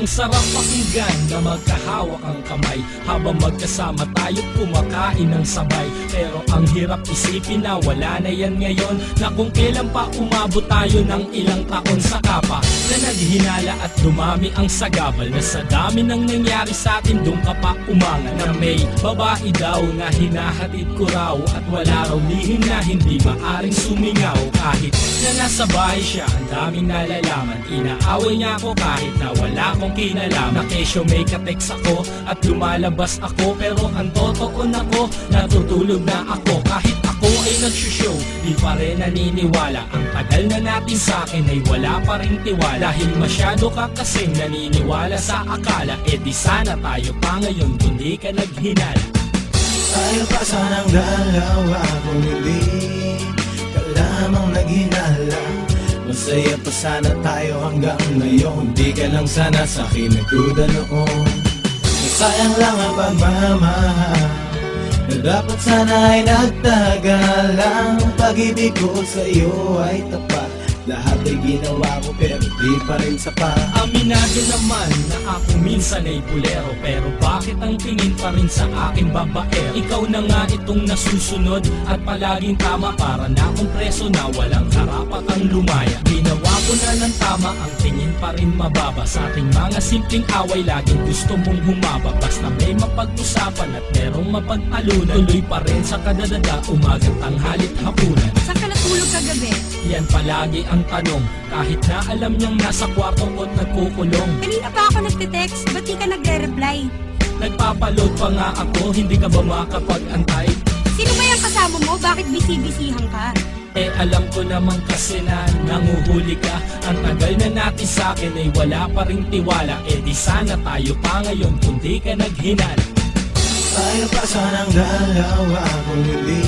sarap pakinggan na magkahawak ang kamay habang magkasama tayo't kumakain ng sabay. Pero ang hirap isipin na wala na yan ngayon, na kung kailan pa umabot tayo ng ilang taon sa kapa na naghinala at dumami ang sagabal, na sa dami ng nangyari sa atin doon ka pa umangal, na may babae daw na hinahatid ko raw at wala raw lihim na hindi maaring sumingaw. Kahit na nasa bahay siya, ang daming nalalaman, inaaway niya ako kahit na wala akong kinalaman. Na kesyo may kateks ako at lumalabas ako, pero ang totoo na ko, natutulog na ako. Kahit ako ay nagsushow, di pa rin naniniwala. Ang tagal na natin sa akin ay wala pa rin tiwala. Dahil masyado ka kasing naniniwala sa akala, eh di sana tayo pa ngayon kundi ka naghinala. Tayo pa sanang dalawa kung hindi ka lamang naghinala. Masaya pa sana tayo hanggang ngayon, hindi ka lang sana sa'kin nagduda noon. Sayang lang ang pagmamahal na dapat sana ay nagtagalang. Pag-ibig ko sa iyo ay tapat, lahat ay ginawa ko pero di pa rin sapat. Aminado naman na ako minsan ay bulero, pero bakit ang tingin pa rin sa akin babaero? Ikaw na nga itong nasusunod at palaging tama, para na akong preso na walang karapatang lumaya. Ginawa ko na ng tama, ang tingin pa rin mababa. Sa ating mga simpleng away laging gusto mong humaba. Basta may mapag-usapan at merong mapagtalunan, tuloy pa rin sa kadadada, umagang tanghalit hapunan. Saan ka natulog kagabi? Yan palagi ang tanong, kahit na alam niyang nasa kwarto ko't nagkukulong. Kanina pa ako nagte-text, ba't di ka nagre-reply? Nagpapaload pa nga ako, hindi ka ba makapag-antay? Sino ba yung kasama mo? Bakit busy-busyhan ka? Eh alam ko naman kasi na nanguhuli ka. Ang tagal na natin sa akin ay wala pa ring tiwala, eh di sana tayo pa ngayon kundi ka naghinala. Tayo pa sanang dalawa kung hindi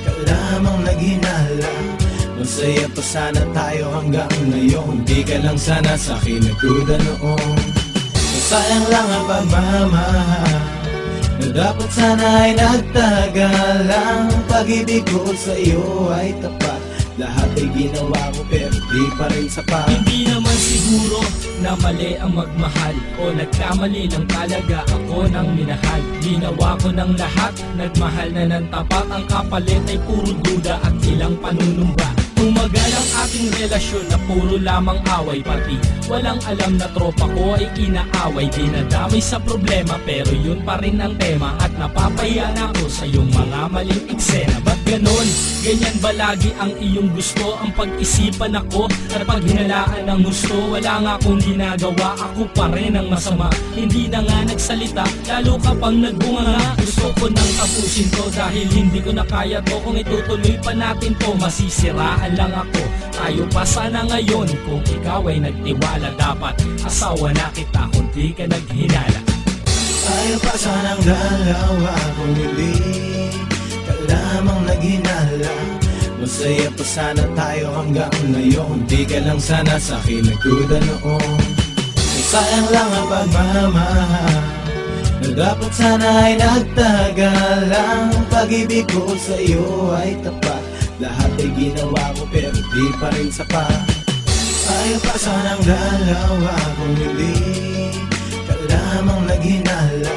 ka lamang naghinala. Masaya pa sana tayo hanggang ngayon, hindi ka lang sana sa'kin nagduda noon. Sayang lang ang pagmamahal na dapat sana ay nagtagalang. Pag-ibig ko sa iyo ay tapat, lahat ay ginawa ko pero di pa rin sapat. Hindi naman siguro na mali ang magmahal, o nagkamali lang talaga ako ng minahal. Ginawa ko ng lahat, nagmahal na ng tapat. Ang kapalit ay puro duda at ilang panunumba. Tumagal ang ating relasyon na puro lamang away, pati walang alam na tropa ko ay inaaway. Dinadamay sa problema pero yun pa rin ang tema, at napapahiya na ako sa iyong mga maling eksena. Ba't ganon? Ganyan ba lagi ang iyong gusto? Ang pag-isipan ako at pag hinalaan ng gusto, wala nga akong ginagawa, ako pa rin ang masama. Hindi na nga nagsalita, lalo ka pang nagbunga. Gusto ko nang tapusin to dahil hindi ko na kaya to. Kung itutuloy pa natin to, masisiraan lang ako. Tayo pa sana ngayon, kung ikaw ay nagtiwala. Dapat asawa na kita kung di ka naghinala. Tayo pa sanang dalawa kung hindi ka lamang naghinala. Masaya pa sana tayo hanggang ngayon, hindi ka lang sana sa'kin nagduda noon. Sayang lang ang pagmamahal na dapat sana ay nagtagalang. Pag-ibig ko sa iyo ay tapat, lahat ay ginawa ko pero di pa rin sapat. Tayo pa sanang dalawa kung hindi ka lamang naghinala.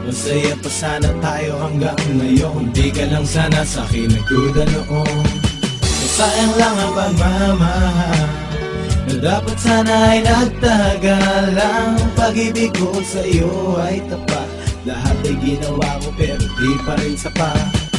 Masaya pa sana tayo hanggang ngayon, hindi ka lang sana sa'kin nagduda noon. Sayang lang ang pagmamahal na dapat sana ay nagtagalang. Pag-ibig ko sa iyo ay tapat, lahat ay ginawa ko pero di pa rin sapat.